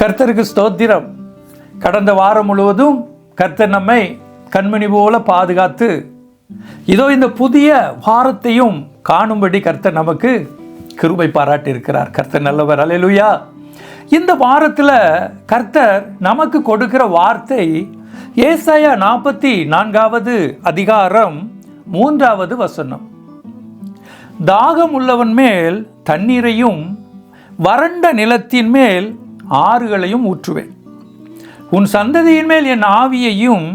கர்த்தருக்கு ஸ்தோத்திரம். கடந்த வாரம் முழுவதும் கர்த்தர் நம்மை கண்மணி போல பாதுகாத்து இதோ இந்த புதிய வாரத்தையும் காணும்படி கர்த்தர் நமக்கு கிருபை பாராட்டி இருக்கிறார். கர்த்தர் நல்லவர். அல்லேலூயா. இந்த வாரத்தில் கர்த்தர் நமக்கு கொடுக்கிற வார்த்தை ஏசாயா 44வது அதிகாரம் 3வது வசனம். தாகம் உள்ளவன் மேல் தண்ணீரையும் வறண்ட நிலத்தின் மேல் ஆறுகளையும் ஊற்றுவேன். உன் சந்ததியின் மேல் என் ஆவியையும்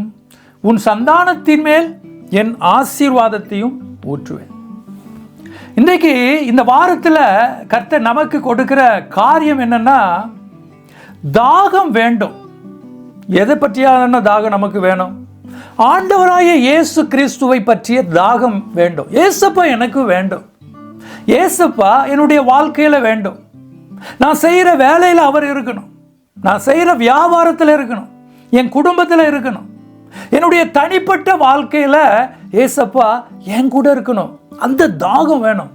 உன் சந்தானத்தின் மேல் என் ஆசீர்வாதத்தையும் ஊற்றுவேன். இன்றைக்கு இந்த வாரத்தில் கர்த்தர் நமக்கு கொடுக்கிற காரியம் என்னன்னா, தாகம் வேண்டும். எதை பற்றியான தாகம் நமக்கு வேணும்? ஆண்டவராய இயேசு கிறிஸ்துவை பற்றிய தாகம் வேண்டும். ஏசப்பா எனக்கு வேண்டும், ஏசப்பா என்னுடைய வாழ்க்கையில் வேண்டும். நான் செய்கிற வேலையில் அவர் இருக்கணும், நான் செய்கிற வியாபாரத்தில் இருக்கணும், என் குடும்பத்தில் இருக்கணும், என்னுடைய தனிப்பட்ட வாழ்க்கையில் ஏசப்பா என் கூட இருக்கணும். அந்த தாகம் வேணும்.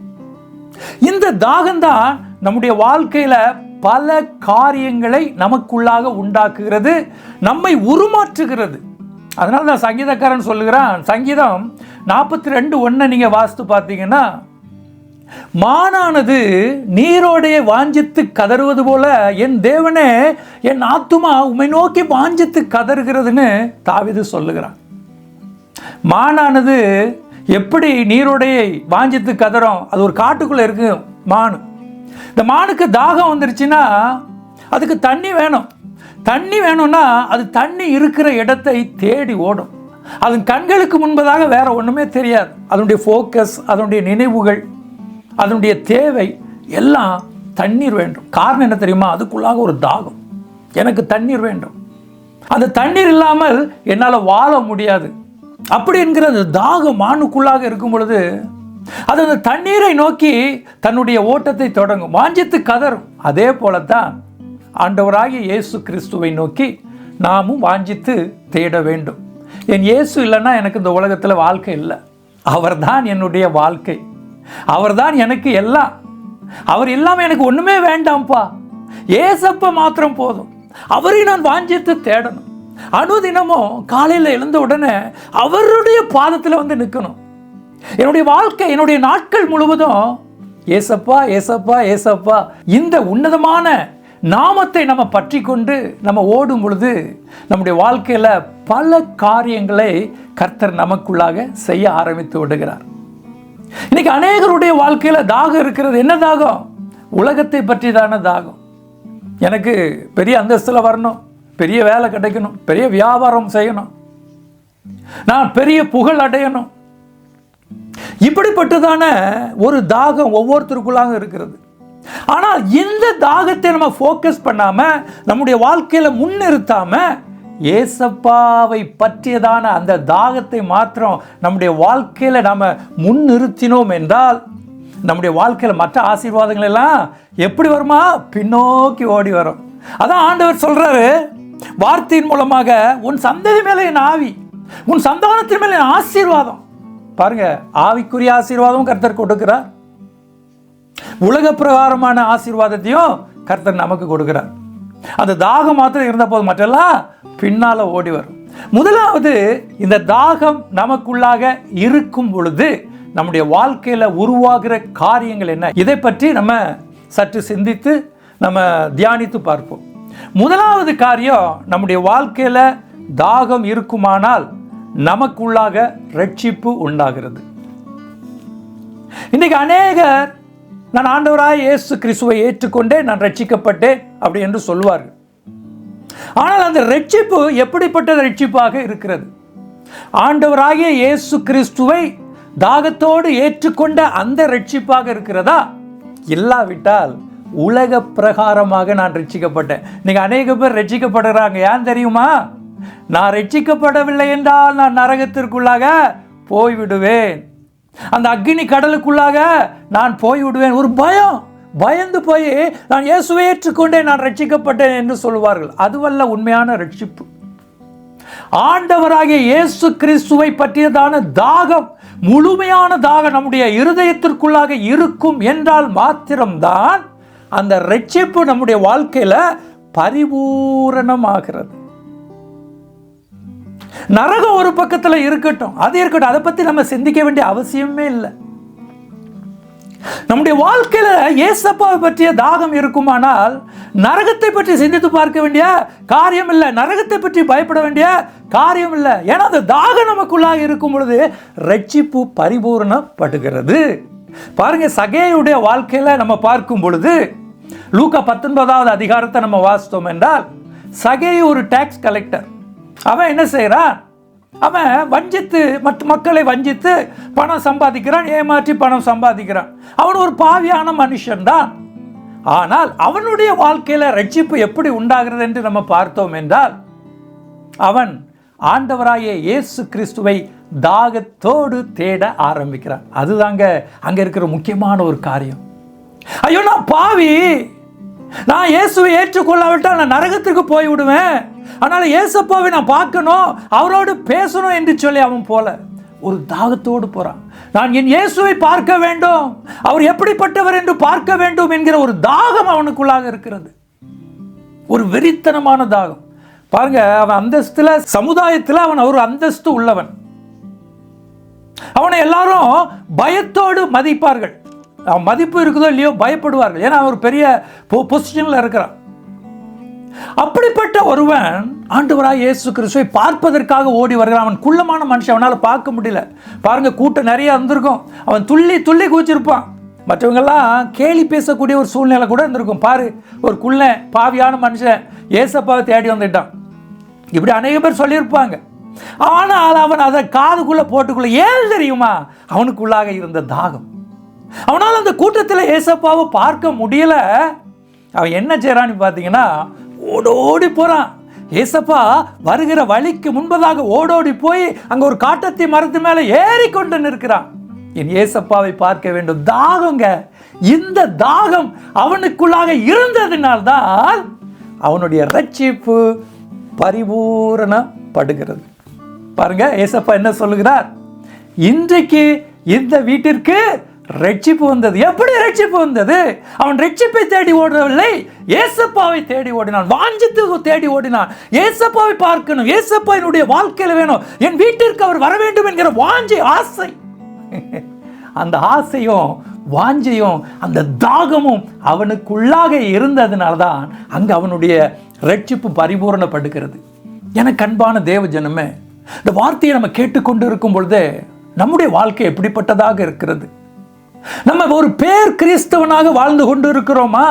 இந்த தாகம்தான் நம்முடைய வாழ்க்கையில் பல காரியங்களை நமக்குள்ளாக உண்டாக்குகிறது, நம்மை உருமாற்றுகிறது. அதனால தான் சங்கீதக்காரன் சொல்லுகிறான், சங்கீதம் 42:1 நீங்கள் வாசித்து பார்த்தீங்கன்னா, மானானது நீரோடைய வாஞ்சித்து கதறுவது போல என் தேவனே என் ஆத்துமா உம்மை நோக்கி வாஞ்சித்து கதறுகிறதுன்னு தாவீது சொல்லுகிறான். மானானது எப்படி நீரோடையை வாஞ்சித்து கதறும்? அது ஒரு காட்டுக்குள்ளே இருக்கு மானு. இந்த மானுக்கு தாகம் வந்துருச்சுன்னா அதுக்கு தண்ணி வேணும். தண்ணி வேணும்னா அது தண்ணி இருக்கிற இடத்தை தேடி ஓடும். அதன் கண்களுக்கு முன்பதாக வேற ஒன்றுமே தெரியாது. அதனுடைய ஃபோக்கஸ், அதனுடைய நினைவுகள், அதனுடைய தேவை எல்லாம் தண்ணீர் வேண்டும். காரணம் என்ன தெரியுமா? அதுக்குள்ளாக ஒரு தாகம். எனக்கு தண்ணீர் வேண்டும், அந்த தண்ணீர் இல்லாமல் என்னால் வாழ முடியாது அப்படி என்கிற அந்த தாகம் மானுக்குள்ளாக இருக்கும் பொழுது அது அந்த தண்ணீரை நோக்கி தன்னுடைய ஓட்டத்தை தொடங்கும், வாஞ்சித்து கதறும். அதே போலத்தான் ஆண்டவராகிய இயேசு கிறிஸ்துவை நோக்கி நாமும் வாஞ்சித்து தேட வேண்டும். என் இயேசு இல்லைன்னா எனக்கு இந்த உலகத்தில் வாழ்க்கை இல்லை. அவர்தான் என்னுடைய வாழ்க்கை, அவர்தான் எனக்கு எல்லாம். அவர் இல்லாமல் எனக்கு ஒன்றுமே வேண்டாம்ப்பா. ஏசப்பா மாத்திரம் போதும். அவரை நான் வாஞ்சித்து தேடணும். அனுதினமும் காலையில் எழுந்த உடனே அவருடைய பாதத்தில் வந்து நிற்கணும். என்னுடைய வாழ்க்கை, என்னுடைய நாட்கள் முழுவதும் ஏசப்பா ஏசப்பா ஏசப்பா இந்த உன்னதமான நாமத்தை நம்ம பற்றி கொண்டு நம்ம ஓடும் பொழுது நம்முடைய வாழ்க்கையில் பல காரியங்களை கர்த்தர் நமக்குள்ளாக செய்ய ஆரம்பித்து விடுகிறார். இன்னைக்கு அநேகருடைய வாழ்க்கையில் தாகம் இருக்கிறது. என்ன தாகம்? உலகத்தை பற்றி தானே தாகம். எனக்கு பெரிய அந்தஸ்தில் வரணும், பெரிய வேலை கிடைக்கணும், பெரிய வியாபாரம் செய்யணும், நான் பெரிய புகழ் அடையணும், இப்படிப்பட்டதான ஒரு தாகம் ஒவ்வொருத்தருக்குள்ளாக இருக்கிறது. ஆனால் இந்த தாகத்தை நம்ம ஃபோக்கஸ் பண்ணாம, நம்முடைய வாழ்க்கையில முன்னிறுத்தாம, ஏசப்பாவை பற்றியதான அந்த தாகத்தை மாத்திரம் நம்முடைய வாழ்க்கையில நாம முன்னிறுத்தினோம் என்றால் நம்முடைய வாழ்க்கையில மற்ற ஆசீர்வாதங்கள் எல்லாம் எப்படி வருமா? பின்னோக்கி ஓடி வரும். அதான் ஆண்டவர் சொல்றாரு வார்த்தையின் மூலமாக, உன் சந்ததி மேல என் ஆவி, உன் சந்தானத்தின் மேல என் ஆசீர்வாதம். பாருங்க, ஆவிக்குரிய ஆசீர்வாதமும் கர்த்தர் கொடுக்கிறார், உலக பிரகாரமான ஆசீர்வாதத்தையும் கர்த்தர் நமக்கு கொடுக்கிறார். அந்த தாகம் மாத்திரம் இருந்த போது மற்றெல்லாம் பின்னால ஓடி வரும். முதலாவது, இந்த தாகம் நமக்குள்ளாக இருக்கும் பொழுது நம்முடைய வாழ்க்கையில உருவாகிற காரியங்கள் என்ன? இதை பற்றி நம்ம சற்று சிந்தித்து நம்ம தியானித்து பார்ப்போம். முதலாவது காரியம், நம்முடைய வாழ்க்கையில தாகம் இருக்குமானால் நமக்குள்ளாக ரட்சிப்பு உண்டாகிறது. இன்னைக்கு அநேகர் நான் ஆண்டவராய் இயேசு கிறிஸ்துவை ஏற்றுக்கொண்டே நான் ரட்சிக்கப்பட்டேன் அப்படி என்று சொல்வார்கள். ஆனால் அந்த ரட்சிப்பு எப்படிப்பட்ட ரட்சிப்பாக இருக்கிறது? ஆண்டவராகிய இயேசு கிறிஸ்துவை தாகத்தோடு ஏற்றுக்கொண்ட அந்த ரட்சிப்பாக இருக்கிறதா? இல்லாவிட்டால் உலக பிரகாரமாக நான் ரட்சிக்கப்பட்டேன். நீங்க அநேக பேர் ரட்சிக்கப்படுறாங்க. ஏன் தெரியுமா? நான் ரட்சிக்கப்படவில்லை என்றால் நான் நரகத்திற்குள்ளாக போய்விடுவேன், அந்த அக்னி கடலுக்குள்ளாக நான் போய்விடுவேன். ஒரு பயம், பயந்து போய் நான் இயேசுவை ஏற்றுக்கொண்டே நான் ரட்சிக்கப்பட்டேன் என்று சொல்வார்கள். அதுவல்ல உண்மையான ரட்சிப்பு. ஆண்டவராகிய இயேசு கிறிஸ்துவை பற்றியதான தாகம், முழுமையான தாகம் நம்முடைய இருதயத்திற்குள்ளாக இருக்கும் என்றால் மாத்திரம்தான் அந்த ரட்சிப்பு நம்முடைய வாழ்க்கையில் பரிபூரணமாகிறது. நரகம் ஒரு பக்கத்துல இருக்கட்டும், அது இருக்கட்டும், அதை பத்தி நம்ம சிந்திக்க வேண்டிய அவசியமே இல்லை. நம்முடைய வாழ்க்கையில ஏசப்பாவை பற்றிய தாகம் இருக்குமானால் நரகத்தை பற்றி சிந்தித்து பார்க்க வேண்டிய காரியம் இல்லை, நரகத்தை பற்றி பயப்பட வேண்டிய காரியம் இல்லை. ஏன்னா அந்த தாகம் நமக்குள்ளாக இருக்கும் பொழுது ரட்சிப்பு பரிபூரணப்படுகிறது. பாருங்க, சகேயுடைய வாழ்க்கையில நம்ம பார்க்கும் பொழுது லூக்கா 19வது அதிகாரத்தை நம்ம வாசித்தோம் என்றால், சகேயு ஒரு டாக்ஸ் கலெக்டர். அவன் என்ன செய்யறான்? அவன் வஞ்சித்து மக்களை வஞ்சித்து பணம் சம்பாதிக்கிறான், ஏமாற்றி பணம் சம்பாதிக்கிறான். அவன் ஒரு பாவியான மனுஷன் தான். ஆனால் அவனுடைய வாழ்க்கையில ரட்சிப்பு எப்படி உண்டாகிறது என்று நம்ம பார்த்தோம் என்றால், அவன் ஆண்டவராகிய இயேசு கிறிஸ்துவை தாகத்தோடு தேட ஆரம்பிக்கிறான். அதுதாங்க அங்க இருக்கிற முக்கியமான ஒரு காரியம். ஐயோ, நான் பாவி, நான் இயேசுவை ஏற்றுக்கொள்ளாவிட்டால் நான் நரகத்துக்கு போய் விடுவேன், அதனால இயேசப்பாவை நான் பார்க்கணும், அவரோடு பேசணும் என்று சொல்லி அவன் போல ஒரு தாகத்தோடு போறான். நான் என் இயேசுவை பார்க்க வேண்டும், அவர் எப்படிப்பட்டவர் என்று பார்க்க வேண்டும் என்கிற ஒரு தாகம் அவனுக்குள்ளாக இருக்கிறது. ஒரு வெறித்தனமான தாகம். பாருங்க, அவன் அந்தஸ்துல, சமுதாயத்தில் அவன் ஒரு அந்தஸ்து உள்ளவன். அவனை எல்லாரும் பயத்தோடு மதிப்பார்கள். அவன் மதிப்பு இருக்குதோ இல்லையோ பயப்படுவார்கள். ஏன்னா அவர் பெரிய பொசிஷன்ல இருக்கிறான். அப்படிப்பட்ட ஒருவன் ஆண்டவராய் இயேசு கிறிஸ்துவை பார்ப்பதற்காக ஓடி வருகிறான். அவன் குள்ளமான மனுஷன், அவனால் பார்க்க முடியல. பாருங்க, கூட்டம் நிறைய இருந்திருக்கும். அவன் துள்ளி துள்ளி குதிச்சிருப்பான். மற்றவங்கெல்லாம் கேலி பேசக்கூடிய ஒரு சூழ்நிலை கூட இருந்திருக்கும். பாரு, ஒரு குள்ள பாவியான மனுஷன் ஏசப்பாவை தேடி வந்துட்டான், இப்படி அநேக பேர் சொல்லியிருப்பாங்க. ஆனால் அவன் அதை காதுக்குள்ள போட்டுக்குள்ள, ஏன் தெரியுமா? அவனுக்குள்ளாக இருந்த தாகம். அவனால் அந்த கூட்டத்தில் ஏசப்பாவை பார்க்க முடியல. அவன் என்ன செய்யறான்னு பார்த்தீங்கன்னா, ஓடோடி போறான். ஏசப்பா வருகிற வழிக்கு முன்பதாக ஓடோடி போய் அங்க ஒரு காட்டத்தி மரத்து மேல ஏறி கொண்டு நிற்கிறான். என் ஏசப்பாவை பார்க்க வேண்டும் தாகங்க. இந்த தாகம் அவனுக்குள்ளாக இருந்ததினால்தான் அவனுடைய ரட்சிப்பு பரிபூரணப்படுகிறது. பாருங்க, ஏசப்பா என்ன சொல்லுகிறார்? இன்றைக்கு இந்த வீட்டிற்கு ரட்சிப்பு வந்தது. எப்படி ரட்சிப்பு வந்தது? அவன் ரட்சிப்பை தேடி ஓடவில்லை, ஏசப்பாவை தேடி ஓடினான். வாஞ்சித்து தேடி ஓடினான். ஏசப்பாவை பார்க்கணும், ஏசப்பா என்னுடைய வாழ்க்கையில் வேணும், என் வீட்டிற்கு அவர் வர வேண்டும் என்கிற வாஞ்சை, ஆசை. அந்த ஆசையும் வாஞ்சையும் அந்த தாகமும் அவனுக்குள்ளாக இருந்ததுனால்தான் அங்கு அவனுடைய ரட்சிப்பு பரிபூரணப்படுகிறது. எனக்கு அன்பான தேவ ஜனமே, இந்த வார்த்தையை நம்ம கேட்டுக்கொண்டு இருக்கும் பொழுது நம்முடைய வாழ்க்கை எப்படிப்பட்டதாக இருக்கிறது? நம்ம ஒரு பேர் கிறிஸ்தவனாக வாழ்ந்து கொண்டு இருக்கிறோமா?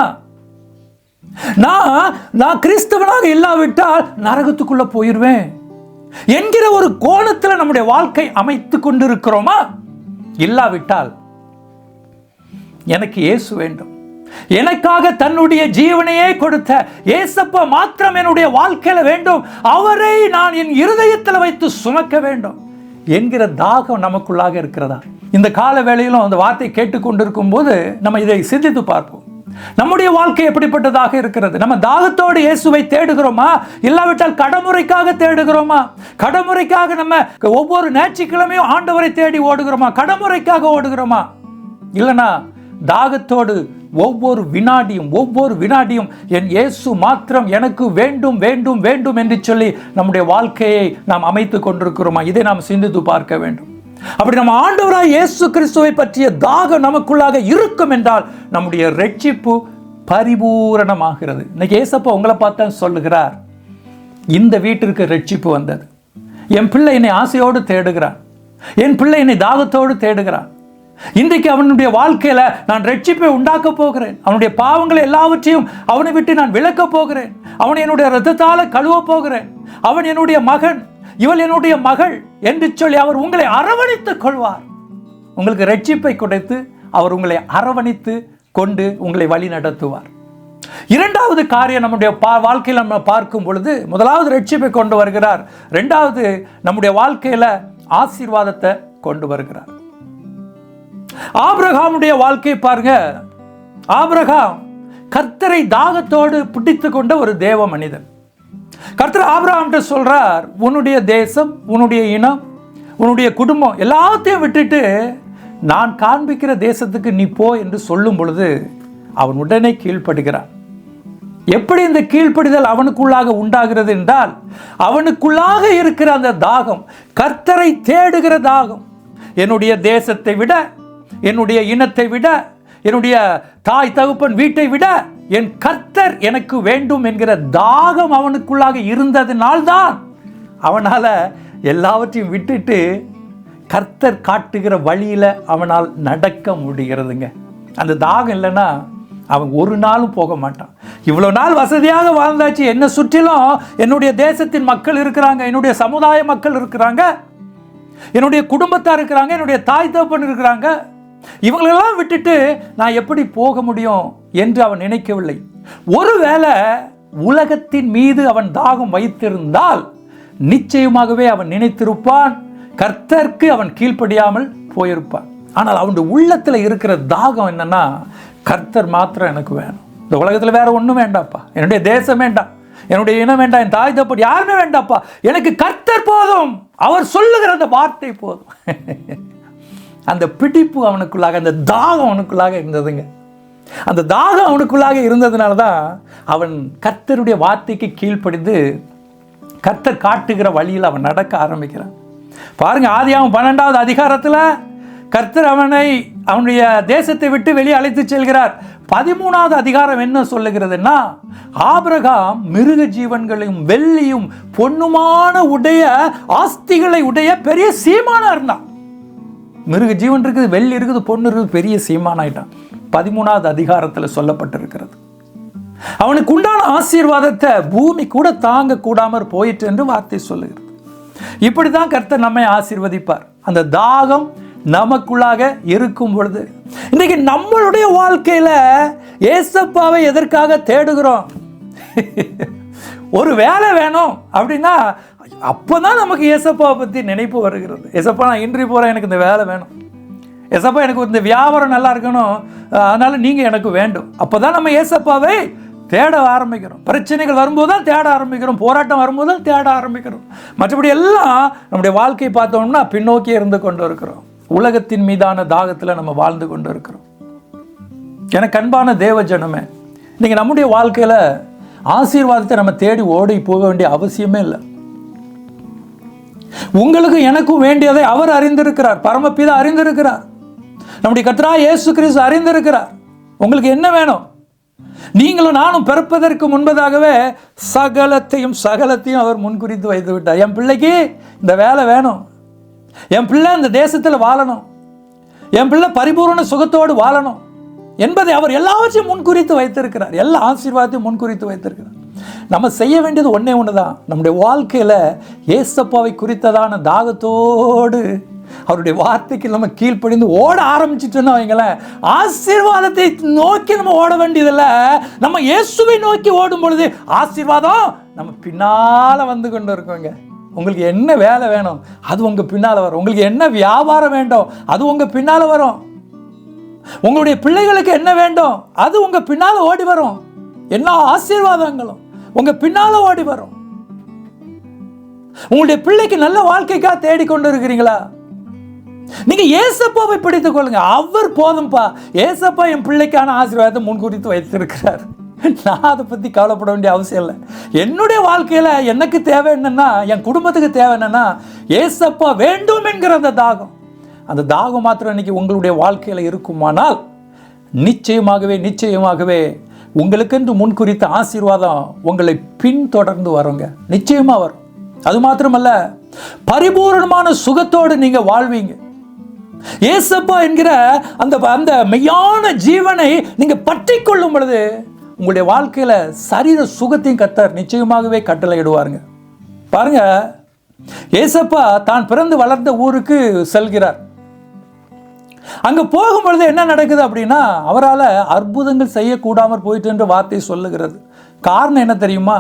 நான் கிறிஸ்தவனாக இல்லாவிட்டால் நரகத்துக்குள்ள போயிருவேன் என்கிற ஒரு கோணத்தில் நம்முடைய வாழ்க்கை அமைத்து கொண்டு இருக்கிறோமா? இல்லாவிட்டால் எனக்கு இயேசு வேண்டும், எனக்காக தன்னுடைய ஜீவனையே கொடுத்த ஏசப்பா மாத்திரம் என்னுடைய வாழ்க்கையில வேண்டும், அவரை நான் என் இருதயத்தில் வைத்து சுமக்க வேண்டும் என்கிற தாகம் நமக்குள்ளாக இருக்கிறதா? இந்த கால வேளையிலும் அந்த வார்த்தை கேட்டுக்கொண்டிருக்கும் போது நம்ம இதை சிந்தித்து பார்ப்போம். நம்முடைய வாழ்க்கை எப்படிப்பட்டதாக இருக்கிறது? நம்ம தாகத்தோடு இயேசுவை தேடுகிறோமா? இல்லாவிட்டால் கடமுறைக்காக தேடுகிறோமா? கடமுறைக்காக நம்ம ஒவ்வொரு ஞாயிற்றுக்கிழமையும் ஆண்டவரை தேடி ஓடுகிறோமா? கடமுறைக்காக ஓடுகிறோமா? இல்லைனா தாகத்தோடு ஒவ்வொரு வினாடியும் என் இயேசு மாத்திரம் எனக்கு வேண்டும் வேண்டும் வேண்டும் என்று சொல்லி நம்முடைய வாழ்க்கையை நாம் அமைத்து கொண்டிருக்கிறோமா? இதை நாம் சிந்தித்து பார்க்க வேண்டும். அப்படி நம்ம ஆண்டவராய் இயேசு கிறிஸ்துவை பற்றிய தாகம் நமக்குள்ளாக இருக்கும் என்றால் நம்முடைய ரட்சிப்பு பரிபூரணமாகிறது. இன்னைக்கு ஏசப்பா உங்களை பார்த்தா சொல்லுகிறார், இந்த வீட்டிற்கு ரட்சிப்பு வந்தது. என் பிள்ளை என்னை ஆசையோடு தேடுகிறான், என் பிள்ளை என்னை தாகத்தோடு தேடுகிறான். இன்றைக்கு அவனுடைய வாழ்க்கையில நான் ரட்சிப்பை உண்டாக்க போகிறேன். அவனுடைய பாவங்களை எல்லாவற்றையும் அவனை விட்டு நான் விலக்க போகிறேன். அவனை என்னுடைய இரத்தத்தால கழுவ போகிறேன். அவன் என்னுடைய மகன், இவள் என்னுடைய மகள் என்று சொல்லி அவர் உங்களை அரவணைத்துக் கொள்வார். உங்களுக்கு ரட்சிப்பை கொடுத்து அவர் உங்களை அரவணைத்து கொண்டு உங்களை வழி நடத்துவார். இரண்டாவது காரியம் நம்முடைய வாழ்க்கையில் நம்ம பார்க்கும் பொழுது, முதலாவது ரட்சிப்பை கொண்டு வருகிறார், இரண்டாவது நம்முடைய வாழ்க்கையில ஆசீர்வாதத்தை கொண்டு வருகிறார். ஆபிரகாமுடைய வாழ்க்கை பாருங்க. ஆபிரகாம் கர்த்தரை தாகத்தோடு பிடித்து கொண்ட ஒரு தேவ மனிதன். கர்த்தர் ஆபிரகாம்கிட்ட சொல்றார், உன்னுடைய தேசம், உன்னுடைய இனம், உன்னுடைய குடும்பம் எல்லாத்தையும் விட்டுட்டு நான் காண்பிக்கிற தேசத்துக்கு நீ போ என்று சொல்லும் பொழுது அவன் உடனே கீழ்ப்படுகிறான். எப்படி இந்த கீழ்ப்படிதல் அவனுக்குள்ளாக உண்டாகிறது என்றால், அவனுக்குள்ளாக இருக்கிற அந்த தாகம், கர்த்தரை தேடுகிற தாகம். என்னுடைய தேசத்தை விட, என்னுடைய இனத்தை விட, என்னுடைய தாய் தகப்பன் வீட்டை விட என் கர்த்தர் எனக்கு வேண்டும் என்கிற தாகம் அவனுக்குள்ளாக இருந்ததினால்தான் அவனால் எல்லாவற்றையும் விட்டுட்டு கர்த்தர் காட்டுகிற வழியில் அவனால் நடக்க முடிகிறதுங்க. அந்த தாகம் இல்லைன்னா அவன் ஒரு நாளும் போக மாட்டான். இவ்வளோ நாள் வசதியாக வாழ்ந்தாச்சு, என்னை சுற்றிலும் என்னுடைய தேசத்தின் மக்கள் இருக்கிறாங்க, என்னுடைய சமுதாய மக்கள் இருக்கிறாங்க, என்னுடைய குடும்பத்தார் இருக்கிறாங்க, என்னுடைய தாய் தகப்பன் இருக்கிறாங்க, இவங்களெல்லாம் விட்டுட்டு நான் எப்படி போக முடியும் என்று அவன் நினைக்கவில்லை. ஒருவேளை உலகத்தின் மீது அவன் தாகம் வைத்திருந்தால் நிச்சயமாகவே அவன் நினைத்திருப்பான், கர்த்தருக்கு அவன் கீழ்ப்படியாமல் போயிருப்பான். ஆனால் அவனுடைய உள்ளத்தில் இருக்கிற தாகம் என்னன்னா, கர்த்தர் மாத்திரம் எனக்கு வேணும், இந்த உலகத்தில் வேற ஒன்றும் வேண்டாப்பா, என்னுடைய தேசம் வேண்டாம், என்னுடைய இனம் வேண்டாம், என் தாய் தகப்பன் யாருமே வேண்டாப்பா, எனக்கு கர்த்தர் போதும், அவர் சொல்லுகிற அந்த வார்த்தை போதும். அந்த பிடிப்பு அவனுக்குள்ளாக, அந்த தாகம் அவனுக்குள்ளாக இருந்ததுங்க. அந்த தாகம் அவனுக்குள்ளாக இருந்ததுனால தான் அவன் கர்த்தருடைய வார்த்தைக்கு கீழ்ப்படிந்து கர்த்தர் காட்டுகிற வழியில் அவன் நடக்க ஆரம்பிக்கிறான். பாருங்க, ஆதியாகமம் 12வது அதிகாரத்தில் கர்த்தர் அவனுடைய தேசத்தை விட்டு வெளியே அழைத்து செல்கிறார். 13வது அதிகாரம் என்ன சொல்லுகிறதுன்னா, ஆபிரகாம் மிருக ஜீவன்களையும் வெள்ளியும் பொன்னுமான உடைய ஆஸ்திகளை உடைய பெரிய சீமானா இருந்தான். மிருக ஜீவன் இருக்குது, வெள்ளி இருக்குது, பொண்ணு இருக்குது, பெரிய சீமானாயிட்டான். 13வது அதிகாரத்தில் சொல்லப்பட்டிருக்கிறது. அவனுக்கு உண்டான ஆசீர்வாதத்தை பூமி கூட தாங்க கூடாமற் போயிற்று என்று வார்த்தை சொல்லுகிறது. இப்படிதான் கர்த்தர் நம்மை ஆசீர்வதிப்பார். அந்த தாகம் நமக்குள்ளாக இருக்கும் பொழுது, இன்னைக்கு நம்மளுடைய வாழ்க்கையில ஏசப்பாவை எதற்காக தேடுகிறோம்? ஒரு வேலை வேணும் அப்படின்னா அப்போதான் நமக்கு ஏசப்பாவை பற்றி நினைப்பு வருகிறது. ஏசப்பா, நான் இன்றி போகிறேன், எனக்கு இந்த வேலை வேணும். ஏசப்பா, எனக்கு இந்த வியாபாரம் நல்லா இருக்கணும், அதனால நீங்கள் எனக்கு வேண்டும். அப்போ தான் நம்ம ஏசப்பாவை தேட ஆரம்பிக்கிறோம். பிரச்சனைகள் வரும்போது தான் தேட ஆரம்பிக்கிறோம், போராட்டம் வரும்போது தான் தேட ஆரம்பிக்கிறோம். மற்றபடி எல்லாம் நம்முடைய வாழ்க்கையை பார்த்தோம்னா பின்னோக்கி இருந்து கொண்டு இருக்கிறோம். உலகத்தின் மீதான தாகத்தில் நம்ம வாழ்ந்து கொண்டு இருக்கிறோம். எனக்கு அன்பான தேவ ஜனமே, இன்னைக்கு நம்முடைய வாழ்க்கையில் ஆசீர்வாதத்தை நம்ம தேடி ஓடி போக வேண்டிய அவசியமே இல்லை. உங்களுக்கு எனக்கும் வேண்டியதை அவர் அறிந்திருக்கிறார், பரமபிதா அறிந்திருக்கிறார், நம்முடைய கர்த்தராகிய இயேசு கிறிஸ்து அறிந்திருக்கிறார். உங்களுக்கு என்ன வேணும்? நீங்களும் நானும் பிறப்பதற்கு முன்பதாகவே சகலத்தையும் அவர் முன்குறித்து வைத்து விட்டார். என் பிள்ளைக்கு இந்த வேலை வேணும், என் பிள்ளை இந்த தேசத்தில் வாழணும், என் பிள்ளை பரிபூர்ண சுகத்தோடு வாழணும் என்பதை அவர் எல்லாவற்றையும் முன்குறித்து வைத்திருக்கிறார். எல்லா ஆசீர்வாதத்தையும் முன்குறித்து வைத்திருக்கிறார். நம்ம செய்ய வேண்டியது ஒன்றே ஒன்று தான். நம்முடைய வாழ்க்கையில் ஏசப்பாவை குறித்ததான தாகத்தோடு அவருடைய வார்த்தைக்கு நம்ம கீழ்ப்படிந்து ஓட ஆரம்பிச்சிட்டோன்னு வைங்களேன், ஆசீர்வாதத்தை நோக்கி நம்ம ஓட வேண்டியதில்லை. நம்ம இயேசுவை நோக்கி ஓடும் பொழுது ஆசீர்வாதம் நம்ம பின்னால் வந்து கொண்டு இருக்கோங்க. உங்களுக்கு என்ன வேலை வேணும் அது உங்கள் பின்னால் வரும். உங்களுக்கு என்ன வியாபாரம் வேண்டும் அது உங்கள் பின்னால் வரும். உங்களுடைய பிள்ளைகளுக்கு என்ன வேண்டும் அது உங்கள் பின்னால் ஓடி வரும். எல்லா ஆசீர்வாதங்களும் உங்கள் பின்னால் ஓடி வரும். உங்களுடைய பிள்ளைக்கு நல்ல வாழ்க்கைக்காக தேடிக்கொண்டு இருக்கிறீங்களா? நீங்க ஏசப்பாவை பிடித்துக் கொள்ளுங்க. அவர் போதும்பா, ஏசப்பா என் பிள்ளைக்கான ஆசீர்வாதத்தை முன்குறித்து வைத்திருக்கிறார். நான் அதை பற்றி கவலைப்பட வேண்டிய அவசியம் இல்லை. என்னுடைய வாழ்க்கையில் எனக்கு தேவை என்னன்னா, என் குடும்பத்துக்கு தேவை என்னன்னா, ஏசப்பா வேண்டும் என்கிற அந்த தாகம் மாத்திரம் இன்னைக்கு உங்களுடைய வாழ்க்கையில் இருக்குமானால் நிச்சயமாகவே உங்களுக்கென்று முன்குறித்த ஆசீர்வாதம் உங்களை பின்தொடர்ந்து வருங்க. நிச்சயமாக வரும். அது மாத்திரமல்ல, பரிபூரணமான சுகத்தோடு நீங்க வாழ்வீங்க. ஏசப்பா என்கிற அந்த மெய்யான ஜீவனை நீங்க பற்றி கொள்ளும் பொழுது உங்களுடைய வாழ்க்கையில சரீர சுகத்தையும் கர்த்தர் நிச்சயமாகவே கட்டளையிடுவாருங்க. பாருங்க, ஏசப்பா தான் பிறந்து வளர்ந்த ஊருக்கு செல்கிறார். அங்க போகும் பொழுது என்ன நடக்குது அப்படின்னா, அவரால் அற்புதங்கள் செய்யக்கூடாமற் போயிட்டு என்ற வார்த்தை சொல்லுகிறது. காரணம் என்ன தெரியுமா?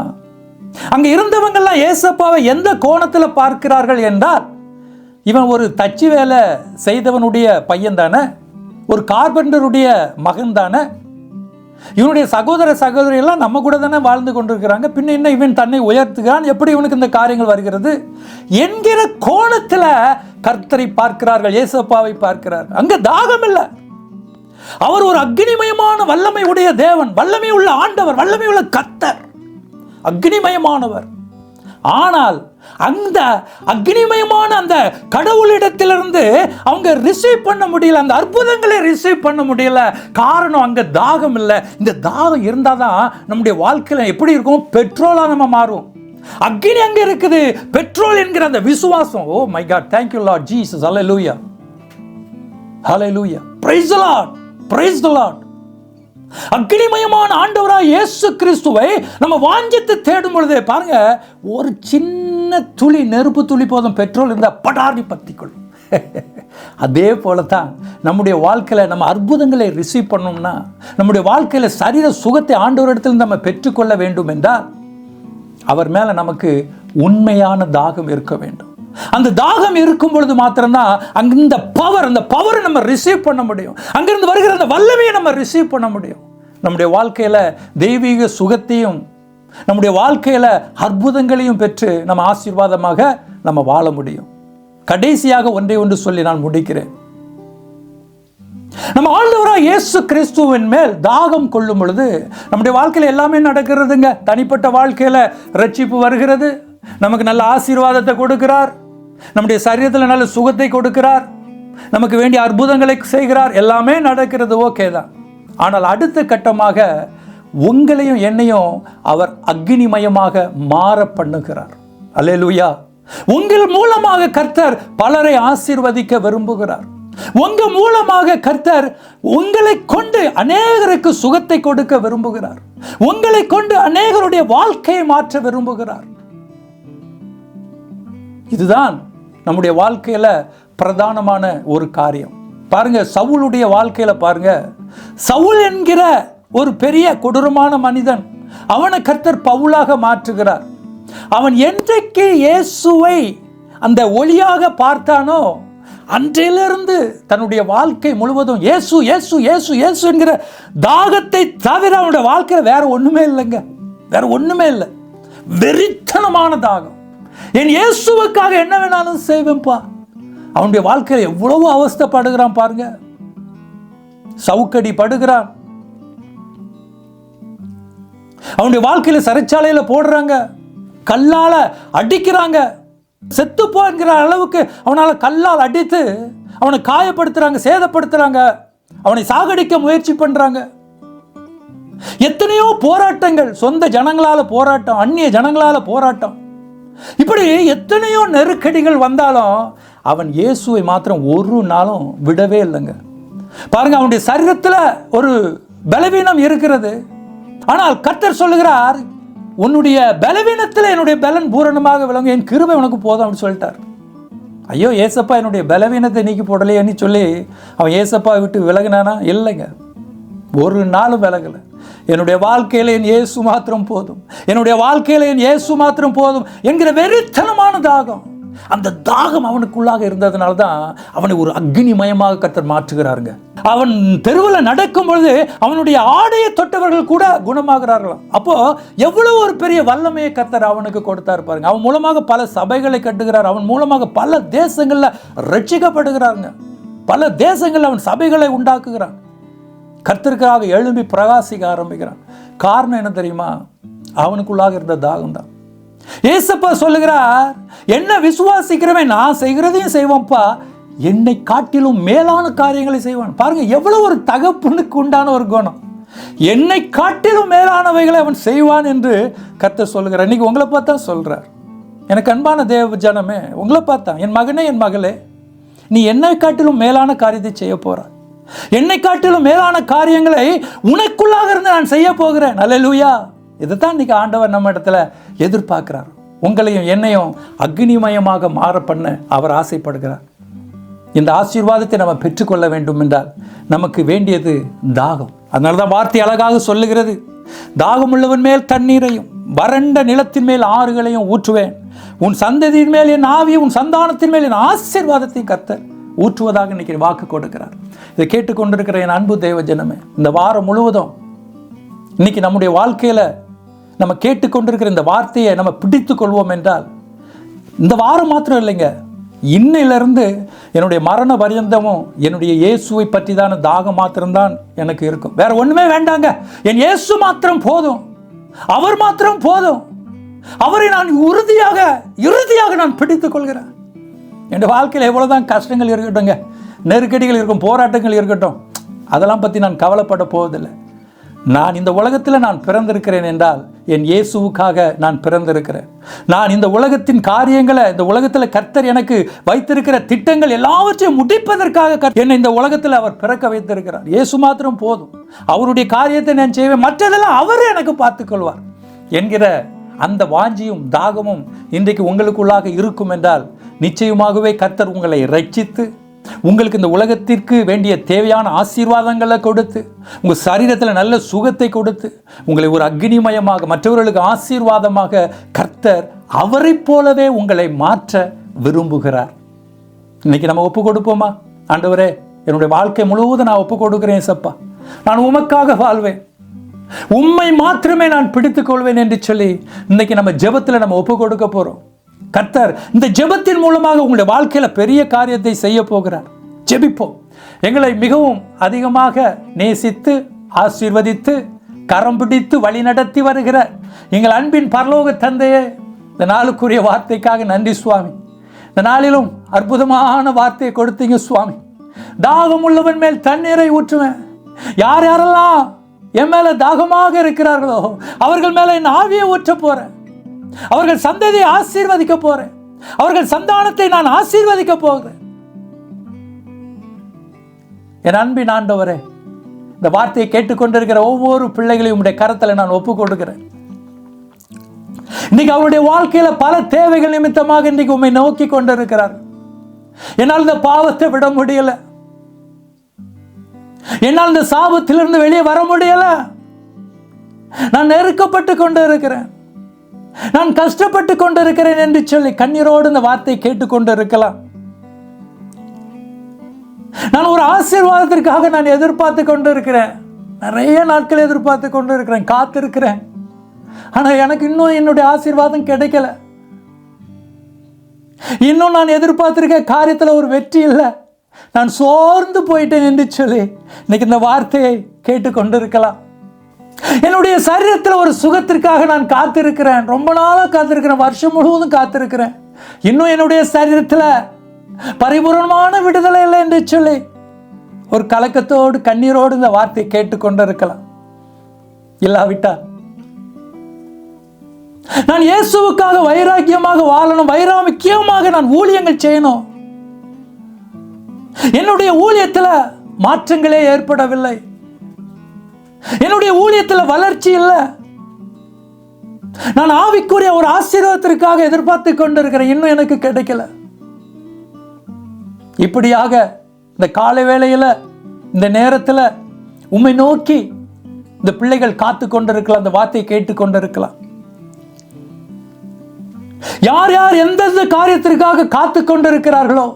அங்க இருந்தவங்கெல்லாம் ஏசப்பாவை எந்த கோணத்தில் பார்க்கிறார்கள் என்றால், இவன் ஒரு தச்சு வேலை செய்தவனுடைய பையன் தானே, ஒரு கார்பெண்டருடைய மகன் தானே, இவனுடைய சகோதரி எல்லாம் நம்ம கூட தானே வாழ்ந்து கொண்டிருக்கிறாங்க, பின்ன என்ன இவன் தன்னை உயர்த்துகிறான், எப்படி இவனுக்கு இந்த காரியங்கள் வருகிறது என்கிற கோணத்தில் கர்த்தரை பார்க்கிறார்கள், ஏசப்பாவை பார்க்கிறார்கள். அங்க தாகம் இல்லை. அவர் ஒரு அக்னிமயமான வல்லமை உடைய தேவன், வல்லமை உள்ள ஆண்டவர், வல்லமை உள்ள கர்த்தர், அக்னிமயமானவர். ஆனால் அந்த அக்னிமயமான அந்த கடவுளிடத்திலிருந்து அவங்க ரிசீவ் பண்ண முடியல, அந்த அற்புதங்களை ரிசீவ் பண்ண முடியல. காரணம், அங்க தாகம் இல்லை. இந்த தாகம் இருந்தாதான் நம்முடைய வாழ்க்கையில எப்படி இருக்கும்? பெட்ரோலா நம்ம மாறும். அக்னி அங்க இருக்குது, பெட்ரோல் என்கிற அந்த விசுவாசம். Oh my God, thank you Lord Jesus. Hallelujah, hallelujah, praise the Lord, praise the Lord. அக்னிமயமான ஆண்டவராய் இயேசு கிறிஸ்துவை நம்ம வாஞ்சித்து தேடும் பொழுது பாருங்க, ஒரு சின்ன துளி, நெருப்பு துளி போதும், பெட்ரோல் இருந்தால் படாரி பத்திக்கொள்ளும். அதே போல தான் நம்முடைய வாழ்க்கையில் நம்ம அற்புதங்களை ரிசீவ் பண்ணோம்னா, நம்முடைய வாழ்க்கையில் சரீர சுகத்தை ஆண்டவரிடத்தில் நம்ம பெற்றுக்கொள்ள வேண்டும் என்றால் அவர் மேலே நமக்கு உண்மையான தாகம் இருக்க வேண்டும். அந்த தாகம் இருக்கும் பொழுது மாத்திரம்தான் அந்த பவரை நம்ம ரிசீவ் பண்ண முடியும். அங்கிருந்து வருகிற அந்த வல்லமையை நம்ம ரிசீவ் பண்ண முடியும். நம்முடைய வாழ்க்கையில தெய்வீக சுகத்தையும் நம்முடைய வாழ்க்கையில அற்புதங்களையும் பெற்று நம்ம ஆசீர்வாதமாக நம்ம வாழ முடியும். கடைசியாக ஒன்று சொல்லி நான் முடிக்கிறேன். நம்ம ஆண்டவராகிய இயேசு கிறிஸ்துவின் மேல் தாகம் கொள்ளும் பொழுது நம்முடைய வாழ்க்கையில எல்லாமே நடக்கிறதுங்க. தனிப்பட்ட வாழ்க்கையில ரட்சிப்பு வருகிறது, நமக்கு நல்ல ஆசீர்வாதத்தை கொடுக்கிறார், நம்முடைய சரீரத்தில் நல்ல சுகத்தை கொடுக்கிறார், நமக்கு வேண்டிய அற்புதங்களை செய்கிறார், எல்லாமே நடக்கிறது, ஓகே தான். ஆனால் அடுத்த கட்டமாக உங்களையும் என்னையும் அவர் அக்னிமயமாக மாற பண்ணுகிறார். அல்லேலூயா. உங்கள் மூலமாக கர்த்தர் பலரை ஆசீர்வதிக்க விரும்புகிறார். உங்க மூலமாக கர்த்தர் உங்களை கொண்டு அநேகருக்கு சுகத்தை கொடுக்க விரும்புகிறார். உங்களை கொண்டு அநேகருடைய வாழ்க்கையை மாற்ற விரும்புகிறார். இதுதான் நம்முடைய வாழ்க்கையில பிரதானமான ஒரு காரியம். பாருங்க, சவுலுடைய வாழ்க்கையில பாருங்க, சவுல் என்கிற ஒரு பெரிய கொடூரமான மனிதன், அவனை கர்த்தர் பவுலாக மாற்றுகிறார். அவன் என்றைக்கு இயேசுவை அந்த ஒளியாக பார்த்தானோ அன்றையிலிருந்து தன்னுடைய வாழ்க்கை முழுவதும் இயேசு இயேசு இயேசு இயேசு என்கிற தாகத்தை தவிர அவனுடைய வாழ்க்கையில் வேற ஒண்ணுமே இல்லைங்க, வேற ஒண்ணுமே இல்லை. வெறித்தனமான தாகம். என் இயேசுவுக்காக என்ன வேணாலும் செய்வேன்பா. அவனுடைய வாழ்க்கையில் எவ்வளவு அவஸ்தைப்படுகிறான் பாருங்க. சவுக்கடி படுகிறான், அவனுடைய வாழ்க்கையில சிறைச்சாலையில போடுறாங்க, கல்லால அடிக்கிறாங்க, செத்து போகிற அளவுக்கு அவனால கல்லால் அடித்து அவனை காயப்படுத்துறாங்க, சேதப்படுத்துறாங்க, அவனை சாகடிக்க முயற்சி பண்றாங்க. எத்தனையோ போராட்டங்கள், சொந்த ஜனங்களால போராட்டம், அந்நிய ஜனங்களால போராட்டம், இப்படி எத்தனையோ நெருக்கடிகள் வந்தாலும் அவன் இயேசுவை மாத்திரம் ஒரு நாளும் விடவே இல்லைங்க. பாருங்க, அவனுடைய சரீரத்தில் ஒரு பலவீனம் இருக்கிறது. ஆனால் கர்த்தர் சொல்லுகிறார், உன்னுடைய பலவீனத்தில் என்னுடைய பலன் பூரணமாக விளங்கும், என் கிருபை உனக்கு போதும் அப்படின்னு சொல்லிட்டார். ஐயோ ஏசப்பா என்னுடைய பலவீனத்தை நீக்கி போடலையேன்னு சொல்லி அவன் ஏசப்பா விட்டு விலகினானா? இல்லைங்க, ஒரு நாளும் விலகலை. என்னுடைய வாழ்க்கையில் என் இயேசு மாத்திரம் போதும், என்னுடைய வாழ்க்கையில் என் இயேசு மாத்திரம் போதும் என்கிற வெறித்தனமான தாகம், அந்த தாகம் அவனுக்குள்ளாக இருந்ததுனால தான் அவனை ஒரு அக்னிமயமாக கர்த்தர் மாற்றுகிறாருங்க. அவன் தெருவில் நடக்கும் பொழுது அவனுடைய ஆடையை தொட்டவர்கள் கூட குணமாகிறார்களாம். அப்போ எவ்வளவு ஒரு பெரிய வல்லமையை கர்த்தர் அவனுக்கு கொடுத்தார் பாருங்க. அவன் மூலமாக பல சபைகளை கட்டுகிறார், அவன் மூலமாக பல தேசங்கள்ல ரட்சிக்கப்படுகிறாங்க, பல தேசங்கள்ல அவன் சபைகளை உண்டாக்குகிறான், கர்த்தருக்காக எழும்பி பிரகாசிக்க ஆரம்பிக்கிறான். காரணம் என்ன தெரியுமா? அவனுக்குள்ளாக இருந்த தாகம் தான். ஏசப்பா சொல்லுகிறார், என்ன விசுவாசிக்கிறவன் நான் செய்கிறதையும் செய்வான்ப்பா, என்னை காட்டிலும் மேலான காரியங்களை செய்வான். பாருங்க, எவ்வளவு ஒரு தகப்பனுக்கு உண்டான ஒரு குணம். என்னை காட்டிலும் மேலானவைகளை அவன் செய்வான் என்று கர்த்தர் சொல்லுகிறார். இன்னைக்கு உங்களை பார்த்தா சொல்றார், எனக்கு அன்பான தேவ ஜனமே, உங்களை பார்த்தா, என் மகனே என் மகளே, நீ என்னை காட்டிலும் மேலான காரியத்தை செய்ய போறாய், என்னை காட்டிலும் மேலான காரியங்களை உனக்குள்ளாக இருந்து நான் செய்ய போகிறேன். அல்லேலூயா. இதுதான் இன்னைக்கு ஆண்டவர் நம்ம இடத்துல எதிர்பார்க்கிறார். உங்களையும் என்னையும் அக்னிமயமாக மாற பண்ண அவர் ஆசைப்படுகிறார். இந்த ஆசீர்வாதத்தை நம்ம பெற்றுக்கொள்ள வேண்டும் என்றால் நமக்கு வேண்டியது தாகம். அதனாலதான் வார்த்தை அழகாக சொல்லுகிறது, தாகம் உள்ளவன் மேல் தண்ணீரையும் வறண்ட நிலத்தின் மேல் ஆறுகளையும் ஊற்றுவேன், உன் சந்ததியின் மேல் என் ஆவியும் உன் சந்தானத்தின் மேல் என் ஆசீர்வாதத்தையும் கர்த்தர் ஊற்றுவதாக இன்னைக்கு வாக்கு கொடுக்கிறார். இதை கேட்டுக்கொண்டிருக்கிற என் அன்பு தேவ ஜனமே, இந்த வாரம் முழுவதும் இன்னைக்கு நம்முடைய வாழ்க்கையில நம்ம கேட்டுக்கொண்டிருக்கிற இந்த வார்த்தையை நம்ம பிடித்து கொள்வோம் என்றால், இந்த வாரம் மாத்திரம் இல்லைங்க, இன்னிலிருந்து என்னுடைய மரண பரியந்தமும் என்னுடைய இயேசுவை பற்றி தான தாகம் மாத்திரம்தான் எனக்கு இருக்கும். வேற ஒண்ணுமே வேண்டாங்க. என் இயேசு மாத்திரம் போதும், அவர் மாத்திரம் போதும். அவரை நான் இறுதியாக நான் பிடித்துக் கொள்கிறேன். என் வாழ்க்கையில் எவ்வளவுதான் கஷ்டங்கள் இருக்கட்டும்ங்க, நெருக்கடிகள் இருக்கும், போராட்டங்கள் இருக்கட்டும், அதெல்லாம் பற்றி நான் கவலைப்பட போவதில்லை. நான் இந்த உலகத்தில் நான் பிறந்திருக்கிறேன் என்றால் என் இயேசுவுக்காக நான் பிறந்திருக்கிறேன். நான் இந்த உலகத்தின் காரியங்களை, இந்த உலகத்தில் கர்த்தர் எனக்கு வைத்திருக்கிற திட்டங்கள் எல்லாவற்றையும் முடிப்பதற்காக என்னை இந்த உலகத்தில் அவர் பிறக்க வைத்திருக்கிறார். இயேசு மாத்திரம் போதும், அவருடைய காரியத்தை நான் செய்வேன், மற்றதெல்லாம் அவரே எனக்கு பார்த்துக்கொள்வார் என்கிற அந்த வாஞ்சியும் தாகமும் இன்றைக்கு உங்களுக்குள்ளாக இருக்கும் என்றால் நிச்சயமாகவே கர்த்தர் உங்களை ரட்சித்து உங்களுக்கு இந்த உலகத்திற்கு வேண்டிய தேவையான ஆசீர்வாதங்களை கொடுத்து, உங்கள் சரீரத்தில் நல்ல சுகத்தை கொடுத்து, உங்களை ஒரு அக்னிமயமாக மற்றவர்களுக்கு ஆசீர்வாதமாக கர்த்தர் அவரை போலவே உங்களை மாற்ற விரும்புகிறார். இன்னைக்கு நம்ம ஒப்பு கொடுப்போமா? ஆண்டவரே, என்னுடைய வாழ்க்கை முழுவதும் நான் ஒப்பு கொடுக்கிறேன் சப்பா, நான் உமக்காக வாழ்வேன், உம்மை மாத்திரமே நான் பிடித்துக் கொள்வேன் என்று சொல்லி இன்னைக்கு நம்ம ஜெபத்தில் நம்ம ஒப்பு கொடுக்க போறோம். கர்த்தர் இந்த ஜெபத்தின் மூலமாக உங்களுடைய வாழ்க்கையில பெரிய காரியத்தை செய்ய போகிறார். ஜெபிப்போம். எங்களை மிகவும் அதிகமாக நேசித்து ஆசீர்வதித்து கரம் பிடித்து வழி நடத்தி வருகிற எங்கள் அன்பின் பரலோக தந்தையே, இந்த நாளுக்குரிய வார்த்தைக்காக நன்றி சுவாமி. இந்த நாளிலும் அற்புதமான வார்த்தையை கொடுத்தீங்க சுவாமி. தாகம் உள்ளவன் மேல் தண்ணீரை ஊற்றுவேன். யார் யாரெல்லாம் என் மேல தாகமாக இருக்கிறார்களோ அவர்கள் மேல என் ஆவியை ஊற்ற போறேன். அவர்கள் சந்ததியை ஆசீர்வதிக்க போறேன். அவர்கள் சந்தானத்தை நான் ஆசீர்வதிக்க போகிறேன். என் அன்பின் ஆண்டவரே, இந்த வார்த்தையை கேட்டுக்கொண்டிருக்கிற ஒவ்வொரு பிள்ளைகளையும் உடைய கரத்தில் நான் ஒப்புக் கொடுக்கிறேன். இன்னைக்கு அவருடைய வாழ்க்கையில பல தேவைகள் நிமித்தமாக இன்னைக்கு உண்மை நோக்கி கொண்டிருக்கிறார். என்னால் இந்த பாவத்தை விட முடியல, என்னால் இந்த சாபத்திலிருந்து வெளியே வர முடியல, நான் நெருக்கப்பட்டு கொண்டு இருக்கிறேன், நான் கஷ்டப்பட்டு கொண்டிருக்கிறேன் என்று சொல்லி கண்ணீரோடு இந்த வார்த்தையை கேட்டுக்கொண்டு இருக்கலாம். நான் ஒரு ஆசீர்வாதத்திற்காக நான் எதிர்பார்த்து கொண்டு இருக்கிறேன். நிறைய நாட்கள் எதிர்பார்த்து கொண்டு இருக்கிறேன், காத்திருக்கிறேன். ஆனா எனக்கு இன்னும் என்னுடைய ஆசீர்வாதம் கிடைக்கல. இன்னும் நான் எதிர்பார்த்திருக்க காரியத்தில் ஒரு வெற்றி இல்லை, நான் சோர்ந்து போயிட்டேன் என்று சொல்லி இன்னைக்கு இந்த வார்த்தையை கேட்டுக்கொண்டு இருக்கலாம். என்னுடைய சரீரத்தில் ஒரு சுகத்திற்காக நான் காத்திருக்கிறேன், ரொம்ப நாளாக காத்திருக்கிறேன், வருஷம் முழுவதும் காத்திருக்கிறேன். இன்னும் என்னுடைய சரீரத்தில் பரிபூர்ணமான விடுதலை இல்லை என்று சொல்லி ஒரு கலக்கத்தோடு கண்ணீரோடு இந்த வார்த்தையை கேட்டுக்கொண்டு இருக்கலாம். இல்லாவிட்டால் நான் இயேசுவுக்காக வைராக்கியமாக வாழணும், வைராக்கியமாக நான் ஊழியங்கள் செய்யணும். என்னுடைய ஊழியத்தில் மாற்றங்களே ஏற்படவில்லை, என்னுடைய ஊழியத்தில் வளர்ச்சி இல்லை. நான் ஆவிக்குரிய ஒரு ஆசீர்வாதத்திற்காக எதிர்பார்த்து கொண்டிருக்கிறேன், இன்னும் எனக்கு கிடைக்கல. இப்படியாக இந்த காலை வேளையில் இந்த நேரத்தில் உம்மை நோக்கி இந்த பிள்ளைகள் காத்து கொண்டிருக்கலாம், அந்த வார்த்தையை கேட்டு கொண்டிருக்கலாம். யார் யார் எந்தெந்த காரியத்திற்காக காத்து கொண்டிருக்கிறார்களோ,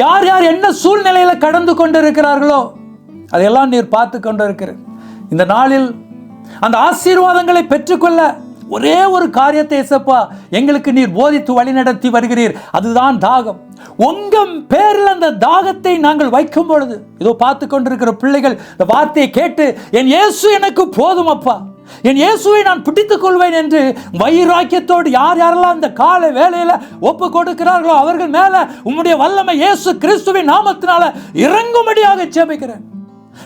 யார் யார் என்ன சூழ்நிலையில கடந்து கொண்டிருக்கிறார்களோ அதையெல்லாம் நீர் பார்த்து கொண்டிருக்கிறேன். இந்த நாளில் அந்த ஆசீர்வாதங்களை பெற்றுக்கொள்ள ஒரே ஒரு காரியத்தை இயேசப்பா எங்களுக்கு நீர் போதித்து வழி நடத்தி வருகிறீர். அதுதான் தாகம். உங்க பேரில் அந்த தாகத்தை நாங்கள் வைக்கும் பொழுது இதோ பார்த்து கொண்டிருக்கிற பிள்ளைகள் இந்த வார்த்தையை கேட்டு என் இயேசு எனக்கு போதும் அப்பா, என் இயேசுவை நான் பிடித்துக் கொள்வேன் என்று வைராக்கியத்தோடு யார் யாரெல்லாம் இந்த கால வேளையில ஒப்பு கொடுக்கிறார்களோ அவர்கள் மேல உம்முடைய வல்லமை இயேசு கிறிஸ்துவின் நாமத்தினால இறங்கும்படியாக ஜெபிக்கிறேன்.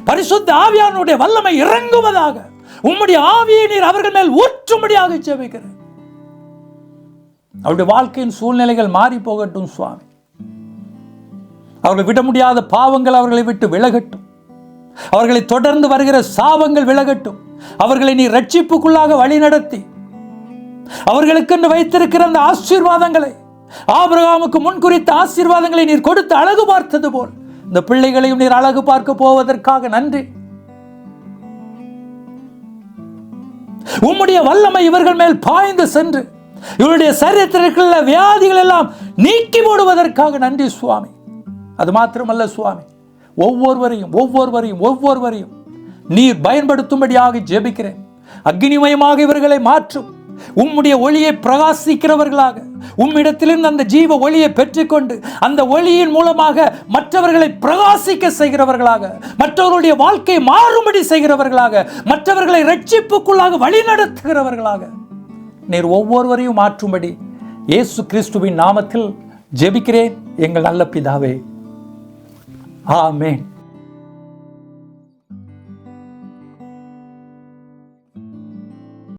பரிசுத்த ஆவியானுடைய வல்லமை இறங்குவதாக உம்முடைய ஆவியை நீர் அவர்கள் மேல் ஊற்றும்படியாக ஜெபிக்கிறேன். அவருடைய வாழ்க்கையின் சூழ்நிலைகள் மாறி போகட்டும் சுவாமி. அவர்கள் விட முடியாத பாவங்கள் அவர்களை விட்டு விலகட்டும். அவர்களை தொடர்ந்து வருகிற சாபங்கள் விலகட்டும். அவர்களை நீ ரட்சிப்புக்குள்ளாக வழி நடத்தி அவர்களுக்கு வைத்திருக்கிற அந்த ஆசீர்வாதங்களை, ஆபிரகாமுக்கு முன்குறித்த ஆசீர்வாதங்களை நீர் கொடுத்து அழகு பார்த்தது போல் இந்த பிள்ளைகளையும் நீர் அழகு பார்க்க போவதற்காக நன்றி. உம்முடைய வல்லமை இவர்கள் மேல் பாய்ந்து சென்று இவருடைய சரீரத்திற்குள்ள வியாதிகள் எல்லாம் நீக்கி போடுவதற்காக நன்றி சுவாமி. அது மாத்திரமல்ல சுவாமி, ஒவ்வொருவரையும் நீர் பயன்படுத்தும்படியாக ஜெபிக்கிறேன். அக்னிமயமாக இவர்களை மாற்றும். உம்முடைய ஒளியை பிரகாசிக்கிறவர்களாக, உம்மிடத்திலிருந்து அந்த ஜீவ ஒளியை பெற்றுக்கொண்டு அந்த ஒளியின் மூலமாக மற்றவர்களை பிரகாசிக்க செய்கிறவர்களாக, மற்றவர்களுடைய வாழ்க்கை மாறும்படி செய்கிறவர்களாக, மற்றவர்களை இரட்சிப்புக்குள்ளாக வழிநடத்துகிறவர்களாக நீர் ஒவ்வொருவரையும் மாற்றும்படி இயேசு கிறிஸ்துவின் நாமத்தில் ஜெபிக்கிறேன் எங்கள் நல்ல பிதாவே. ஆமென்.